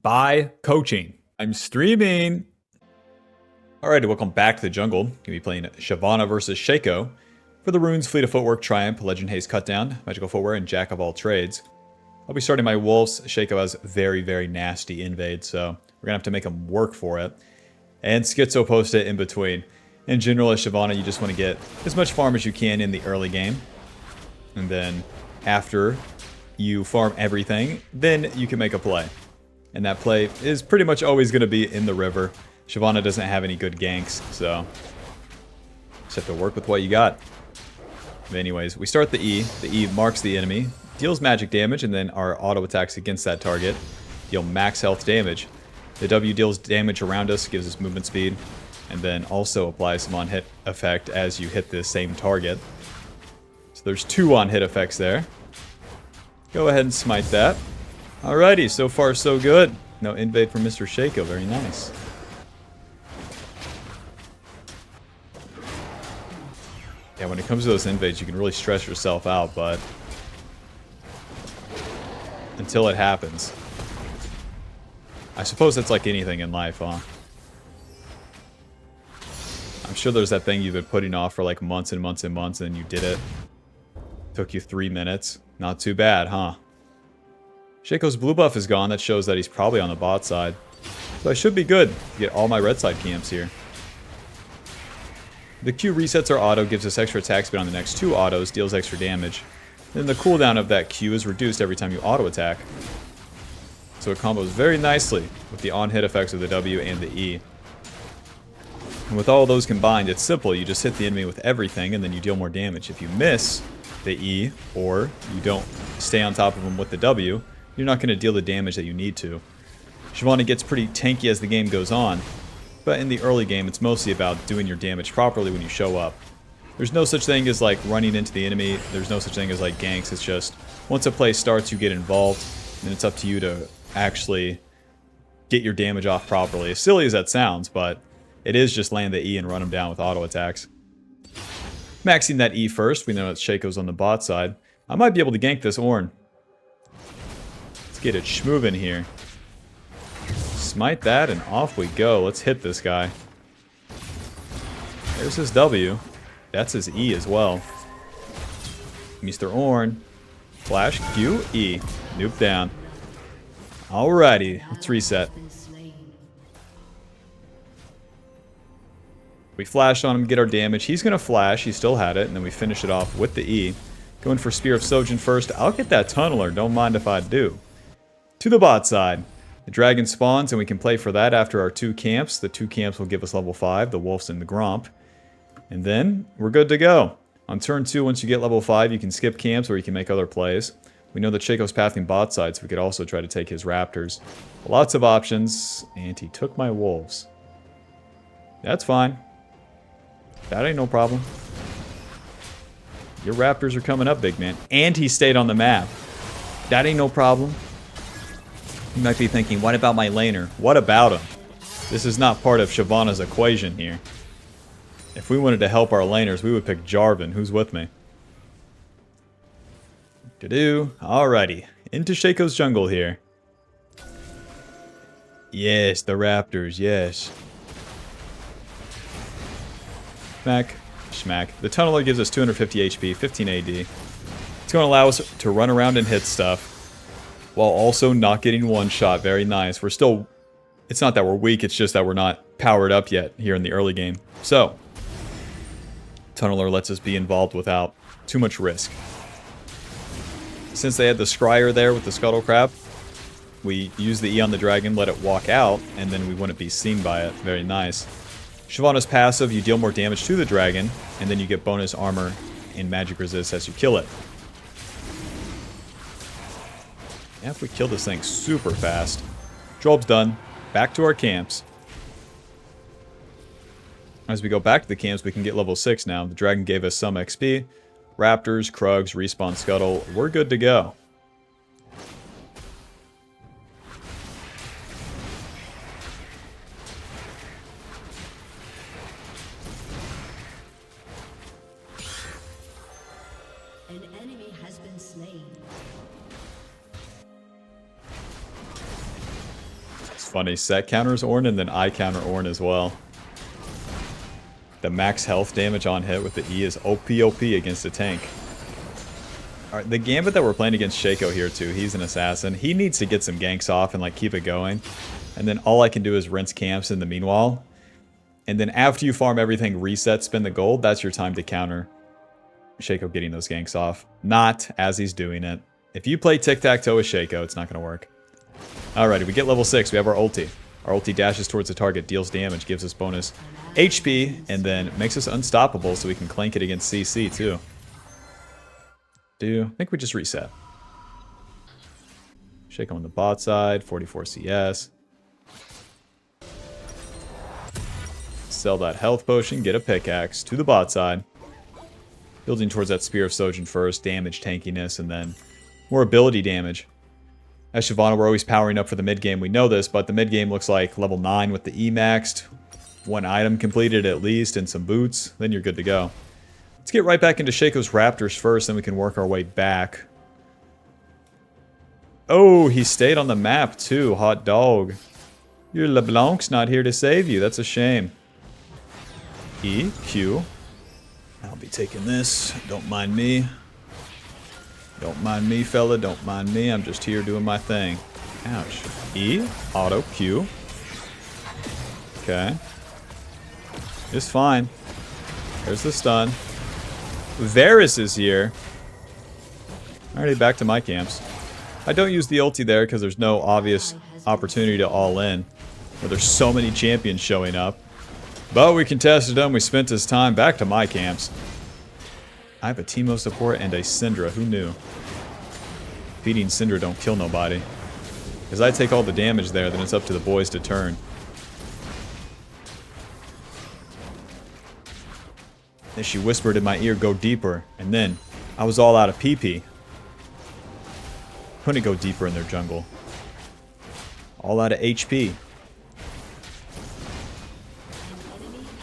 by coaching. I'm streaming. Alright, welcome back to the jungle. Gonna be playing Shyvana versus Shaco for the Runes Fleet of Footwork Triumph, Legend Haste Cutdown, Magical Footwear, and Jack of all trades. I'll be starting my wolves. Shaco has very nasty invade, so we're gonna have to make him work for it. And Schizo post it in between. In general, as Shyvana, you just want to get as much farm as you can in the early game. And then after you farm everything, then you can make a play. And that play is pretty much always going to be in the river. Shyvana doesn't have any good ganks, so just have to work with what you got. But anyways, we start the E. The E marks the enemy, deals magic damage, and then our auto attacks against that target deal max health damage. The W deals damage around us, gives us movement speed, and then also applies some on-hit effect as you hit the same target. So there's 2 on-hit effects there. Go ahead and smite that. Alrighty, so far so good. No invade from Mr. Shaco, very nice. Yeah, when it comes to those invades, you can really stress yourself out, but until it happens. I suppose that's like anything in life, huh? I'm sure there's that thing you've been putting off for like months and months and months, and you did it. Took you 3 minutes. Not too bad, huh? Shaco's blue buff is gone. That shows that he's probably on the bot side. So I should be good to get all my red side camps here. The Q resets our auto, gives us extra attack speed on the next 2 autos, deals extra damage. Then the cooldown of that Q is reduced every time you auto attack. So it combos very nicely with the on-hit effects of the W and the E. And with all those combined, it's simple. You just hit the enemy with everything and then you deal more damage. If you miss the E, or you don't stay on top of them with the W, you're not going to deal the damage that you need to. Shyvana gets pretty tanky as the game goes on, but in the early game it's mostly about doing your damage properly when you show up. There's no such thing as like running into the enemy, there's no such thing as like ganks, it's just once a play starts you get involved, and it's up to you to actually get your damage off properly. As silly as that sounds, but it is just land the E and run them down with auto attacks. Maxing that E first, we know that Shaco's on the bot side. I might be able to gank this Ornn. Let's get it schmovin' here. Smite that and off we go. Let's hit this guy. There's his W. That's his E as well. Mr. Ornn. Flash, Q, E. Nuke down. Alrighty, let's reset. We flash on him, get our damage. He's going to flash. He still had it. And then we finish it off with the E. Going for Spear of Sojin first. I'll get that Tunneler. Don't mind if I do. To the bot side. The dragon spawns and we can play for that after our 2 camps. The 2 camps will give us level 5. The Wolves and the Gromp. And then we're good to go. On turn 2, once you get level 5, you can skip camps or you can make other plays. We know that Shaco's pathing bot side, so we could also try to take his Raptors. Lots of options. And he took my Wolves. That's fine. That ain't no problem. Your Raptors are coming up, big man. And he stayed on the map. That ain't no problem. You might be thinking, what about my laner? What about him? This is not part of Shyvana's equation here. If we wanted to help our laners, we would pick Jarvan. Who's with me? Alrighty. Into Shaco's jungle here. Yes, the Raptors, yes. Smack. Schmack. The Tunneler gives us 250 HP, 15 AD. It's going to allow us to run around and hit stuff while also not getting one shot. Very nice. We're still... It's not that we're weak, it's just that we're not powered up yet here in the early game. So, Tunneler lets us be involved without too much risk. Since they had the Scryer there with the Scuttle Crab, we use the E on the dragon, let it walk out, and then we wouldn't be seen by it. Very nice. Shyvana's passive, you deal more damage to the dragon, and then you get bonus armor and magic resist as you kill it. Yeah, if we kill this thing super fast. Job's done. Back to our camps. As we go back to the camps, we can get level 6 now. The dragon gave us some XP. Raptors, Krugs, Respawn Scuttle. We're good to go. An enemy has been slain. funny. Set counters Ornn and then I counter Ornn as well. The max health damage on hit with the E is OP against a tank. Alright, the gambit that we're playing against Shaco here too, he's an assassin. He needs to get some ganks off and like keep it going. And then all I can do is rinse camps in the meanwhile. And then after you farm everything, reset, spend the gold, that's your time to counter Shaco getting those ganks off. Not as he's doing it. If you play tic-tac-toe with Shaco, it's not going to work. Alrighty, we get level 6, we have our ulti. Our ulti dashes towards the target, deals damage, gives us bonus HP, and then makes us unstoppable so we can clank it against CC too. I think we just reset. Shaco on the bot side, 44 CS. Sell that health potion, get a pickaxe to the bot side. Building towards that Spear of Sojin first, damage tankiness, and then more ability damage. As Shyvana, we're always powering up for the mid game. We know this, but the mid game looks like level 9 with the E maxed. One item completed at least, and some boots. Then you're good to go. Let's get right back into Shaco's Raptors first, then we can work our way back. Oh, he stayed on the map too, hot dog. Your LeBlanc's not here to save you, that's a shame. E, Q. I'll be taking this, don't mind me. Don't mind me, fella, don't mind me, I'm just here doing my thing. Ouch. E, auto, Q. Okay. It's fine. There's the stun. Varus is here. Alrighty, back to my camps. I don't use the ulti there because there's no obvious opportunity to all in. Where there's so many champions showing up. But we contested him, we spent his time. Back to my camps. I have a Teemo support and a Syndra, who knew? Feeding Syndra don't kill nobody. Because I take all the damage there, then it's up to the boys to turn. Then she whispered in my ear, go deeper. And then, I was all out of PP. Couldn't go deeper in their jungle. All out of HP.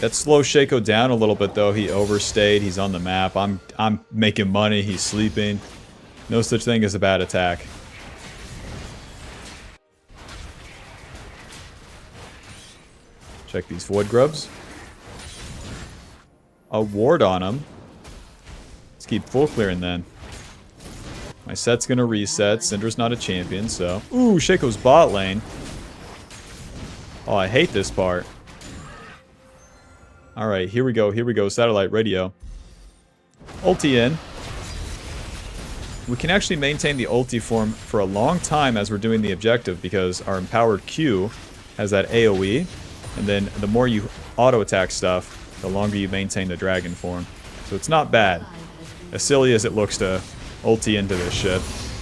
That slows Shaco down a little bit though. He overstayed, he's on the map. I'm making money, he's sleeping. No such thing as a bad attack. Check these void grubs. A ward on him. Let's keep full clearing then. My set's gonna reset. Syndra's not a champion, so... Ooh, Shaco's bot lane. Oh, I hate this part. Alright, here we go, satellite radio. Ulti in. We can actually maintain the ulti form for a long time as we're doing the objective because our empowered Q has that AoE. And then the more you auto-attack stuff, the longer you maintain the dragon form. So it's not bad. As silly as it looks to ulti into this shit.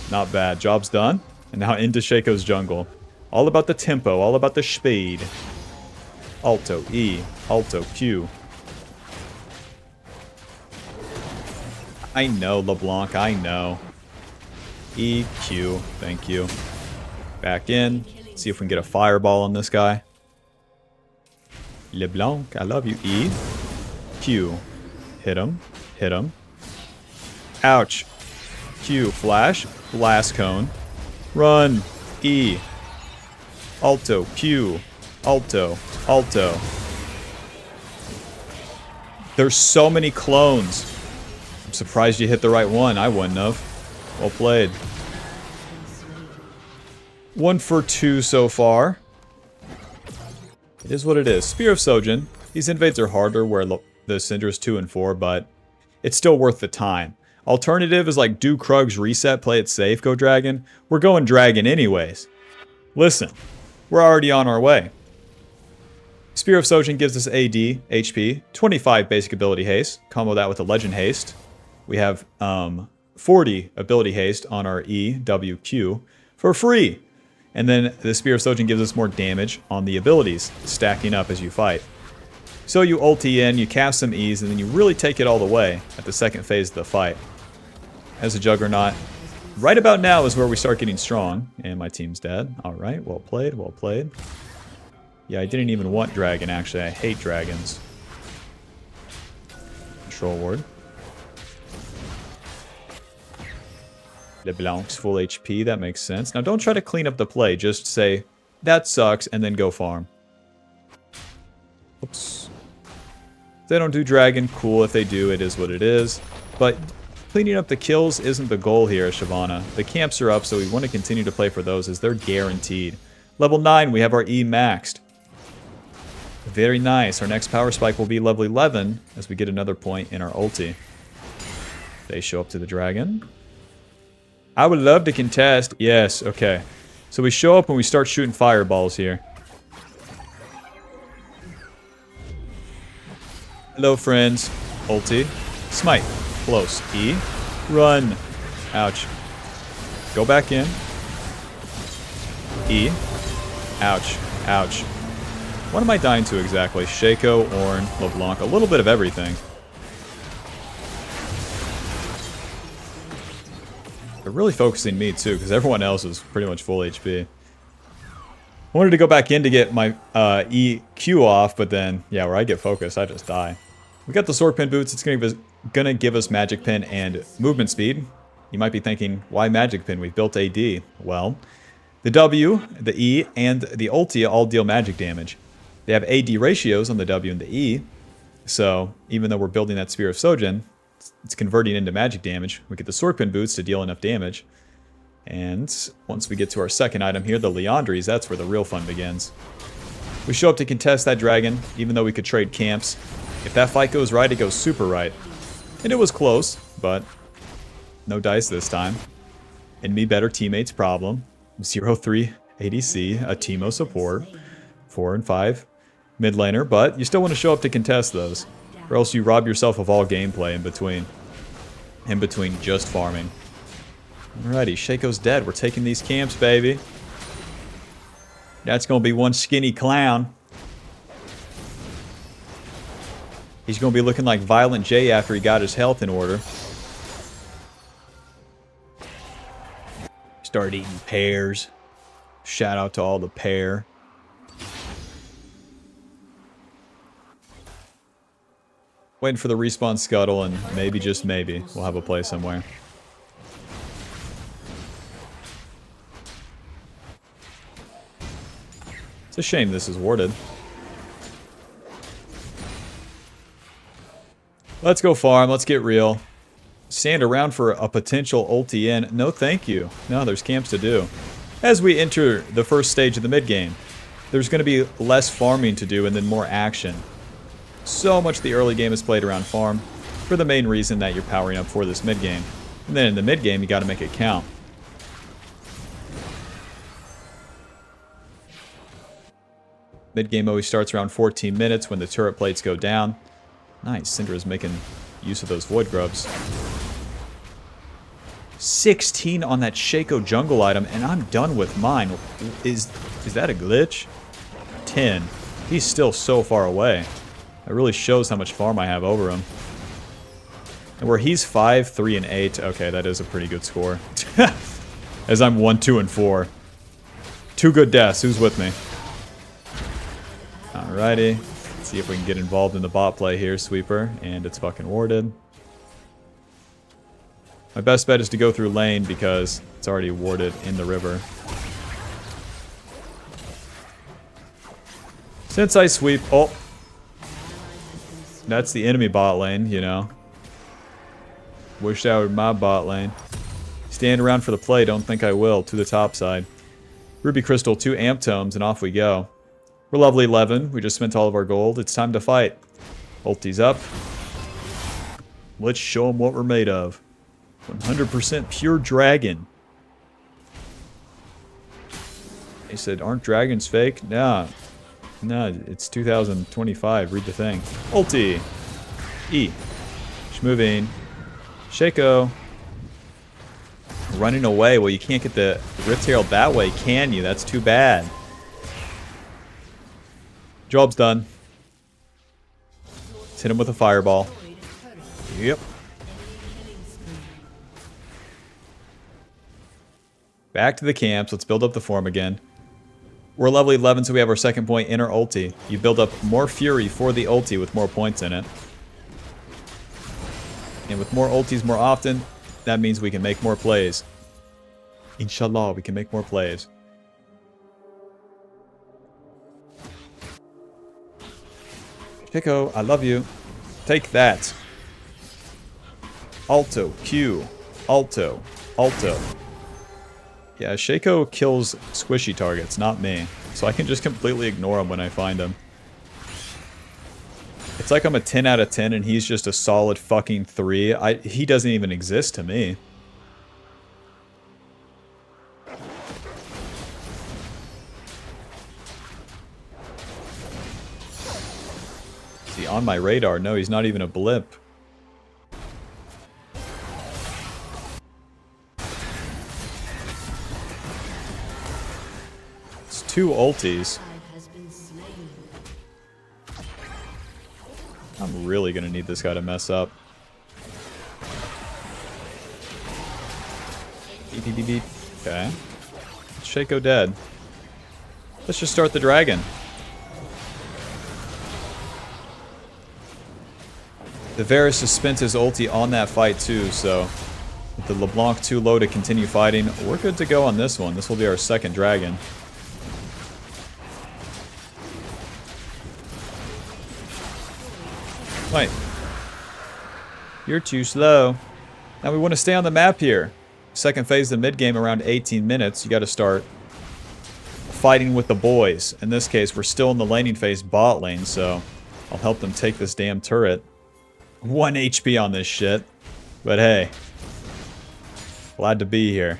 Not bad. Job's done. And now into Shaco's jungle. All about the tempo, all about the speed. Alto, E, Alto, Q. I know, LeBlanc, I know. E, Q, thank you. Back in. See if we can get a fireball on this guy. LeBlanc, I love you. E, Q. Hit him, hit him. Ouch. Q, flash, blast cone. Run, E. Alto, Q. Alto, Alto. There's so many clones. I'm surprised you hit the right one. I wouldn't have. Well played. 1 for 2 so far. It is what it is. Spear of Sojin. These invades are harder where the Syndra is 2 and 4, but it's still worth the time. Alternative is like do Krug's reset, play it safe, go Dragon. We're going Dragon anyways. Listen, we're already on our way. Spear of Sojin gives us AD, HP, 25 basic ability haste. Combo that with a legend haste. We have 40 ability haste on our E, W, Q for free. And then the Spear of Sojin gives us more damage on the abilities, stacking up as you fight. So you ulti in, you cast some E's, and then you really take it all the way at the second phase of the fight. As a Juggernaut, right about now is where we start getting strong. And my team's dead. Alright, well played, well played. Yeah, I didn't even want dragon, actually. I hate dragons. Control ward. LeBlanc's full HP, that makes sense. Now don't try to clean up the play, just say, That sucks, and then go farm. Oops. If they don't do dragon, cool. If they do, it is what it is. But cleaning up the kills isn't the goal here at Shyvana. The camps are up, so we want to continue to play for those as they're guaranteed. Level 9, we have our E maxed. Very nice. Our next power spike will be level 11 as we get another point in our ulti. They show up to the dragon. I would love to contest. Yes, okay. So we show up and we start shooting fireballs here. Hello, friends. Ulti. Smite. Close. E. Run. Ouch. Go back in. E. Ouch. Ouch. What am I dying to exactly? Shaco, Ornn, LeBlanc. A little bit of everything. They're really focusing me too, because everyone else is pretty much full HP. I wanted to go back in to get my EQ off, but then, yeah, where I get focused, I just die. We got the sword pin boots. It's gonna give us magic pin and movement speed. You might be thinking, why magic pin? We've built AD. Well, the W, the E, and the ulti all deal magic damage. They have AD ratios on the W and the E, so even though we're building that Spear of Sojin, it's converting into magic damage. We get the sword pin boots to deal enough damage. And once we get to our second item here, the Liandry's, that's where the real fun begins. We show up to contest that dragon, even though we could trade camps. If that fight goes right, it goes super right. And it was close, but no dice this time. And me better teammates problem. 0-3 ADC, a Teemo support, 4 and 5 mid laner, but you still want to show up to contest those, or else you rob yourself of all gameplay in between just farming. Alrighty, Shaco's dead. We're taking these camps, baby. That's gonna be one skinny clown. He's gonna be looking like Violent J after he got his health in order. Start eating pears. Shout out to all the pear. Waiting for the respawn scuttle, and maybe, just maybe, we'll have a play somewhere. It's a shame this is warded. Let's go farm. Let's get real. Stand around for a potential ulti in. No, thank you. No, there's camps to do. As we enter the first stage of the mid game, there's going to be less farming to do and then more action. So much the early game is played around farm for the main reason that you're powering up for this mid game. And then in the mid game, you got to make it count. Mid game always starts around 14 minutes when the turret plates go down. Nice, Syndra's making use of those void grubs. 16 on that Shaco jungle item, and I'm done with mine. Is that a glitch? 10. He's still so far away. That really shows how much farm I have over him. And where he's 5, 3, and 8, okay, that is a pretty good score. As I'm 1, 2, and 4. 2 good deaths. Who's with me? Alrighty. Let's see if we can get involved in the bot play here, Sweeper. And it's fucking warded. My best bet is to go through lane because it's already warded in the river. Since I sweep... Oh! That's the enemy bot lane, you know. Wish that were my bot lane. Stand around for the play, don't think I will. To the top side. Ruby Crystal, 2 amp tomes, and off we go. We're level 11. We just spent all of our gold. It's time to fight. Ulti's up. Let's show them what we're made of. 100% pure dragon. He said, aren't dragons fake? Nah. No, it's 2025. Read the thing. Ulti. E. Moving. Shaco. Running away. Well, you can't get the Rift Herald that way, can you? That's too bad. Job's done. Let's hit him with a fireball. Yep. Back to the camps. Let's build up the form again. We're level 11, so we have our second point in our ulti. You build up more fury for the ulti with more points in it. And with more ultis more often, that means we can make more plays. Inshallah, we can make more plays. Shaco, I love you. Take that. Alto, Q. Alto, Alto. Yeah, Shaco kills squishy targets, not me. So I can just completely ignore him when I find him. It's like I'm a 10 out of 10 and he's just a solid fucking 3. He doesn't even exist to me. Is he on my radar? No, he's not even a blip. It's 2 ultis. I'm really gonna need this guy to mess up. Beep, beep, beep, beep. Okay. Shaco dead. Let's just start the dragon. The Varus has spent his ulti on that fight too, so with the LeBlanc too low to continue fighting, we're good to go on this one. This will be our second dragon. Wait. You're too slow. Now we want to stay on the map here. Second phase of the mid-game around 18 minutes. You got to start fighting with the boys. In this case, we're still in the laning phase bot lane, so I'll help them take this damn turret. 1 HP on this shit. But hey. Glad to be here.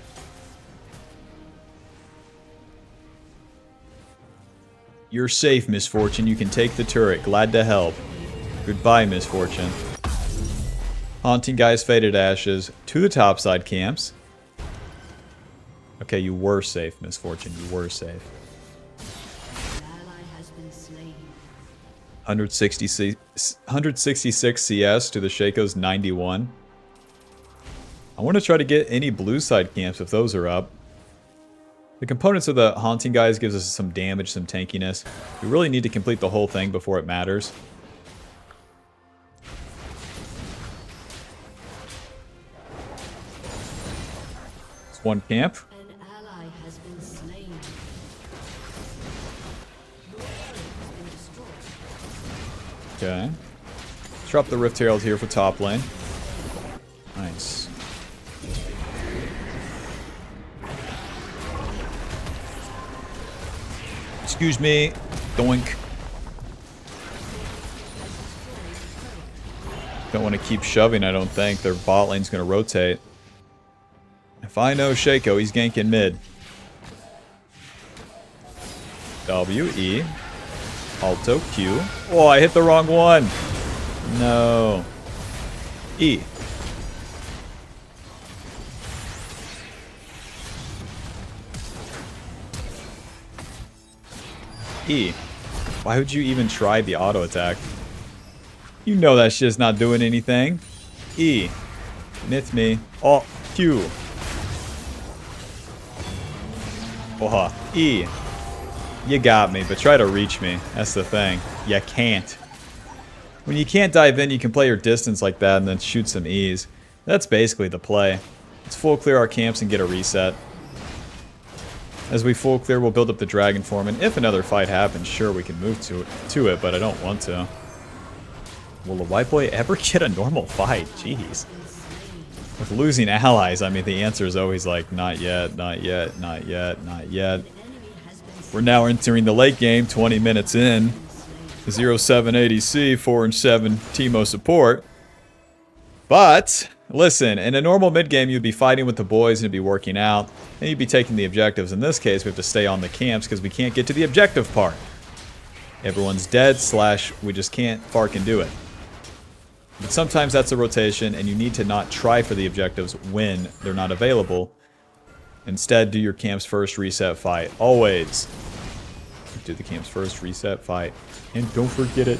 You're safe, Misfortune. You can take the turret. Glad to help. Goodbye, Misfortune. Haunting Guys, Faded Ashes to the topside camps. Okay, you were safe, Misfortune. You were safe. 166 CS to the Shaco's 91. I want to try to get any blue side camps if those are up. The components of the Haunting Guys gives us some damage, some tankiness. We really need to complete the whole thing before it matters. It's 1 camp. An ally has been slain. Okay. Drop the Rift Herald here for top lane. Nice. Excuse me. Doink. Don't want to keep shoving, I don't think. Their bot lane's going to rotate. If I know Shaco, he's ganking mid. W, E. Alto, Q. Oh, I hit the wrong one. No. E. E. Why would you even try the auto attack? You know that shit's not doing anything. E. Myth me. Oh, Q. Oh, E. You got me, but try to reach me. That's the thing. You can't. When you can't dive in, you can play your distance like that and then shoot some E's. That's basically the play. Let's full clear our camps and get a reset. As we full clear, we'll build up the Dragon form, and if another fight happens, sure, we can move to it, but I don't want to. Will the white boy ever get a normal fight? Jeez. With losing allies, I mean, the answer is always like, not yet, not yet, not yet, not yet. We're now entering the late game, 20 minutes in. 07 ADC, 4 and 7 Teemo support. But, listen, in a normal mid-game, you'd be fighting with the boys and you'd be working out, and you'd be taking the objectives. In this case, we have to stay on the camps because we can't get to the objective part. Everyone's dead, / we just can't fucking do it. But sometimes that's a rotation, and you need to not try for the objectives when they're not available. Instead, do your camps first, reset, fight. Always. Do the camps first, reset, fight. And don't forget it.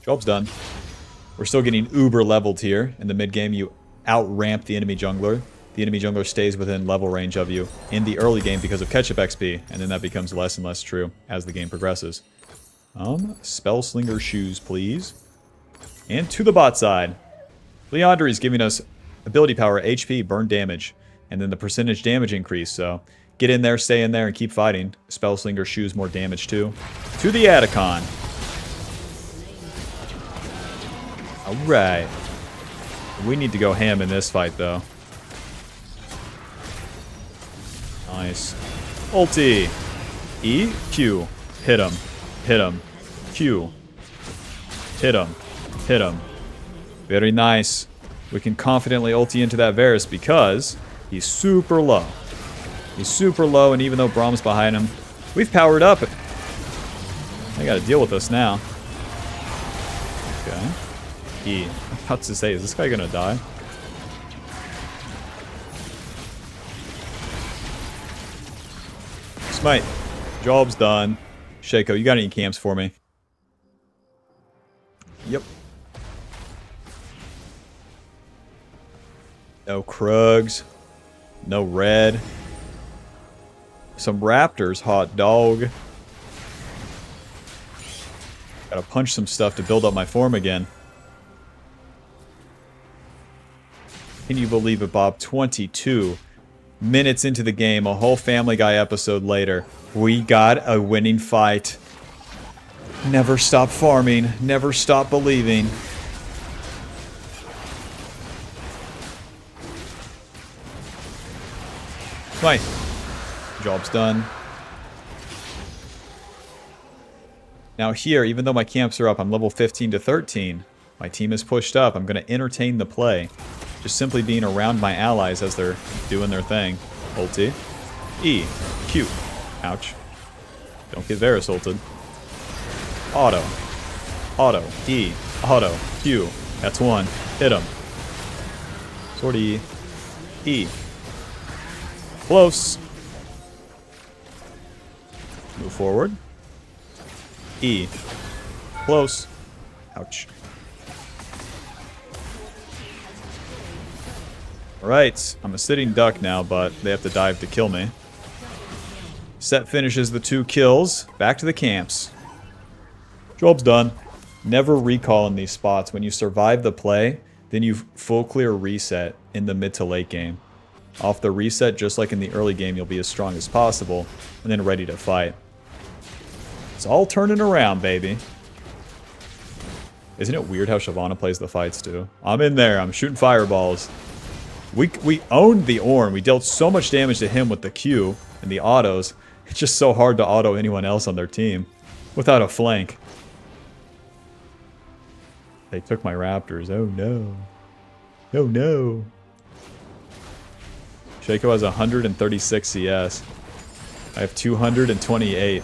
Job's done. We're still getting uber leveled here. In the mid-game, you out-ramp the enemy jungler. The enemy jungler stays within level range of you in the early game because of catch-up XP, and then that becomes less and less true as the game progresses. Spellslinger shoes, please. And to the bot side. Leandre is giving us ability power, HP, burn damage, and then the percentage damage increase, so Get in there, stay in there, and keep fighting. Spellslinger shoes more damage too. To the Atacon. Alright. We need to go ham in this fight, though. Nice. Ulti. E, Q. Hit him. Hit him. Q. Hit him. Hit him. Very nice. We can confidently ulti into that Varus because he's super low. He's super low, and even though Braum's behind him, we've powered up. I gotta deal with this now. Okay. E. I'm about to say, is this guy gonna die? Smite. Job's done. Shaco, you got any camps for me? Yep. No Krugs. No red. Some Raptors, hot dog. Gotta punch some stuff to build up my form again. Can you believe it, Bob? 22 minutes into the game, a whole Family Guy episode later, we got a winning fight. Never stop farming. Never stop believing. Smite. Job's done. Now here, even though my camps are up, I'm level 15 to 13. My team is pushed up. I'm going to entertain the play. Just simply being around my allies as they're doing their thing. Ulti. E. Q. Ouch. Don't get Varus ulted. Auto. Auto. E. Auto. Q. That's one. Hit him. Sword E. E. Close. Move forward. E. Close. Ouch. Alright, I'm a sitting duck now, but they have to dive to kill me. Set finishes the 2 kills. Back to the camps. Job's done. Never recall in these spots. When you survive the play, then you full clear reset in the mid to late game. Off the reset, just like in the early game, you'll be as strong as possible, and then ready to fight. It's all turning around, baby. Isn't it weird how Shyvana plays the fights, too? I'm in there. I'm shooting fireballs. We owned the Ornn. We dealt so much damage to him with the Q and the autos. It's just so hard to auto anyone else on their team without a flank. They took my Raptors. Oh, no. Oh, no. Shaco has 136 CS. I have 228.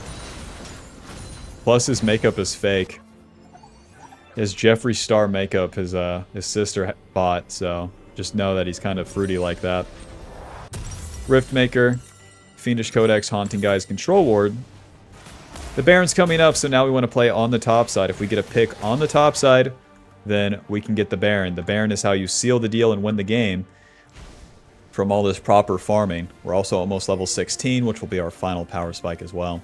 Plus his makeup is fake. His Jeffree Star makeup his sister bought, so just know that he's kind of fruity like that. Riftmaker, Fiendish Codex, Haunting Guys, Control Ward. The Baron's coming up, so now we want to play on the top side. If we get a pick on the top side, then we can get the Baron. The Baron is how you seal the deal and win the game from all this proper farming. We're also almost level 16, which will be our final power spike as well.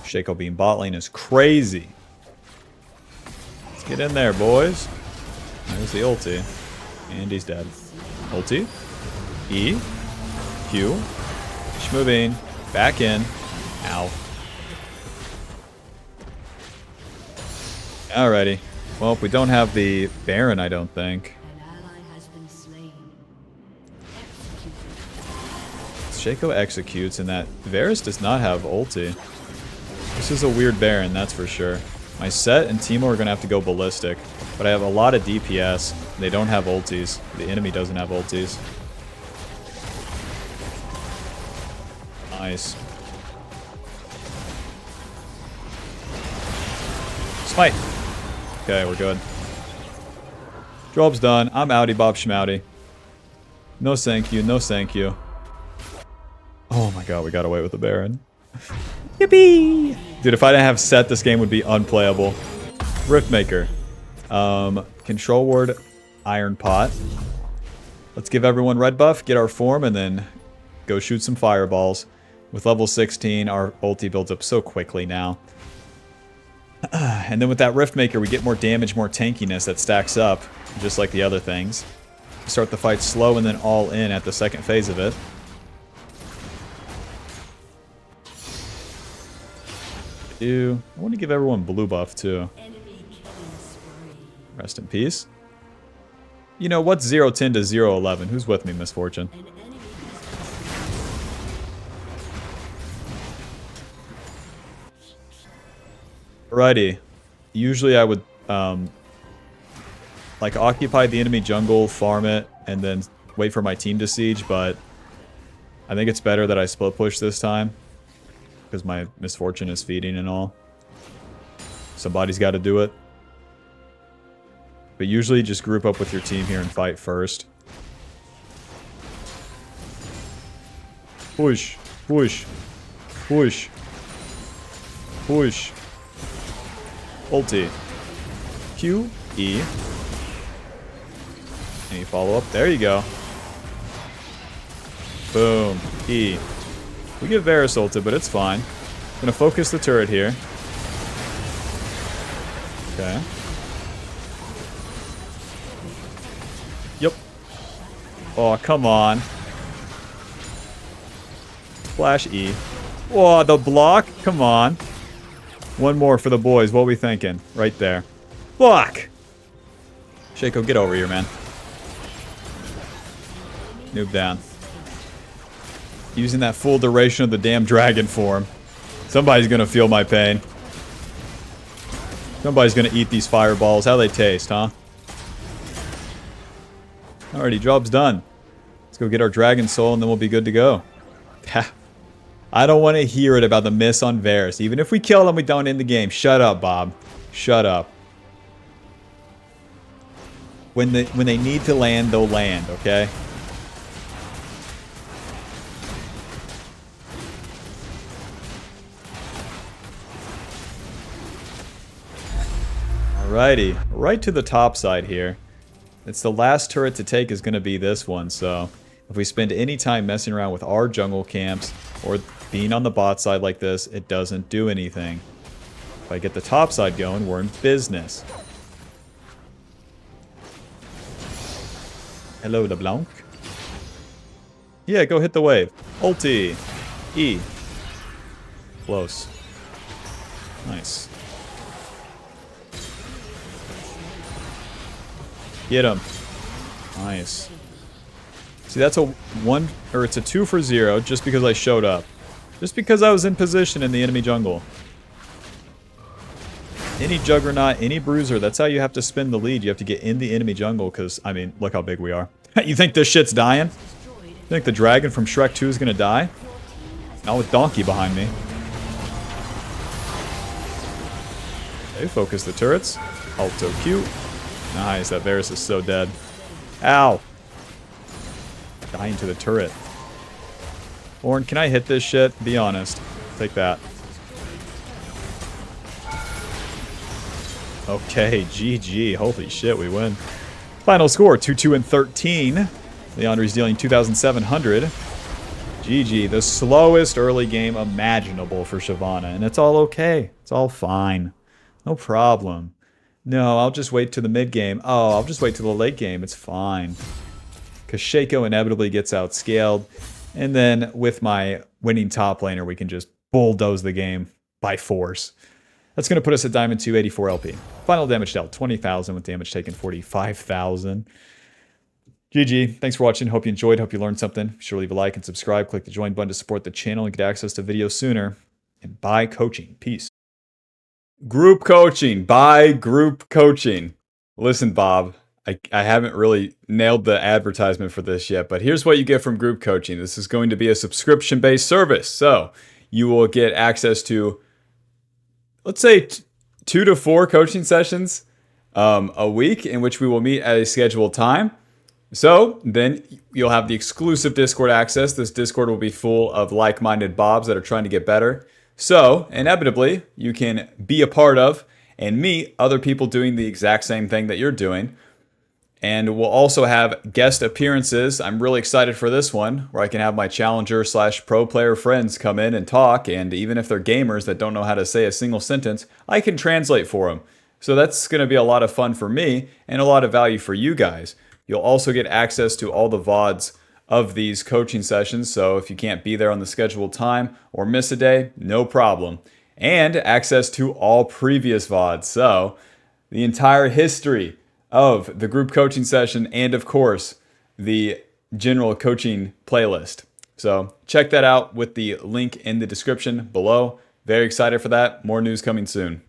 Shaco being bot lane is crazy. Let's get in there, boys. There's the ulti. And he's dead. Ulti. E. Q. Schmoving. Back in. Ow. Alrighty. Well, we don't have the Baron, I don't think. An ally has been slain. Shaco executes, and that Varus does not have ulti. This is a weird Baron, that's for sure. My Set and Teemo are going to have to go ballistic, but I have a lot of DPS. They don't have ultis. The enemy doesn't have ultis. Nice. Smite. Okay, we're good. Job's done. I'm outie Bob Schmouty. No thank you, no thank you. Oh my god, we got away with the Baron. Yippee! Dude, if I didn't have Set, this game would be unplayable. Riftmaker. Control Ward, Iron Pot. Let's give everyone red buff, get our form, and then go shoot some fireballs. With level 16, our ulti builds up so quickly now. And then with that Riftmaker, we get more damage, more tankiness that stacks up, just like the other things. Start the fight slow and then all in at the second phase of it. I want to give everyone blue buff too. Rest in peace. You know, what's 0-10 to 0-11? Who's with me, Misfortune? Alrighty. Usually I would, like, occupy the enemy jungle, farm it, and then wait for my team to siege, but I think it's better that I split push this time, because my Misfortune is feeding and all. Somebody's got to do it. But usually just group up with your team here and fight first. Push, push, push, push. Ulti. Q, E. Any follow-up? There you go. Boom. E. We get Varus ulted, but it's fine. Gonna focus the turret here. Okay. Yep. Oh, come on. Flash E. Oh, the block? Come on. One more for the boys. What are we thinking? Right there. Fuck! Shaco, get over here, man. Noob down. Using that full duration of the damn dragon form. Somebody's gonna feel my pain. Somebody's gonna eat these fireballs. How they taste, huh? Alrighty, job's done. Let's go get our dragon soul and then we'll be good to go. I don't want to hear it about the miss on Varus. Even if we kill him, we don't end the game. Shut up, Bob. Shut up. When they need to land, they'll land, okay? Alrighty. Right to the top side here. It's the last turret to take is going to be this one, so if we spend any time messing around with our jungle camps or being on the bot side like this, it doesn't do anything. If I get the top side going, we're in business. Hello, LeBlanc. Yeah, go hit the wave. Ulti. E. Close. Nice. Get him. Nice. See, that's a 1, or it's a 2 for 0 just because I showed up. Just because I was in position in the enemy jungle. Any Juggernaut, any Bruiser, that's how you have to spin the lead. You have to get in the enemy jungle because, I mean, look how big we are. You think this shit's dying? You think the dragon from Shrek 2 is going to die? Not with Donkey behind me. Okay, focus the turrets. Alto Q. Nice, that Varus is so dead. Ow! Dying to the turret. Ornn, can I hit this shit? Be honest. Take that. Okay, GG. Holy shit, we win. Final score, 2-2 and 13. Leandri's dealing 2,700. GG, the slowest early game imaginable for Shyvana. And it's all okay. It's all fine. No problem. No, I'll just wait to the mid game. Oh, I'll just wait to the late game. It's fine. Because Shaco inevitably gets outscaled. And then with my winning top laner, we can just bulldoze the game by force. That's going to put us at Diamond 284 LP. Final damage dealt, 20,000 with damage taken, 45,000. GG. Thanks for watching. Hope you enjoyed. Hope you learned something. Be sure to leave a like and subscribe. Click the join button to support the channel and get access to videos sooner. And bye coaching. Peace. Group coaching. Bye group coaching. Listen, Bob. I haven't really nailed the advertisement for this yet, but here's what you get from group coaching. This is going to be a subscription-based service. So you will get access to, let's say, 2 to 4 coaching sessions a week in which we will meet at a scheduled time. So then you'll have the exclusive Discord access. This Discord will be full of like-minded Bobs that are trying to get better. So inevitably, you can be a part of and meet other people doing the exact same thing that you're doing. And we'll also have guest appearances. I'm really excited for this one, where I can have my challenger / pro player friends come in and talk. And even if they're gamers that don't know how to say a single sentence, I can translate for them. So that's going to be a lot of fun for me and a lot of value for you guys. You'll also get access to all the VODs of these coaching sessions. So if you can't be there on the scheduled time or miss a day, no problem. and access to all previous VODs. So the entire history of the group coaching session and, of course, the general coaching playlist. So check that out with the link in the description below. Very excited for that. More news coming soon.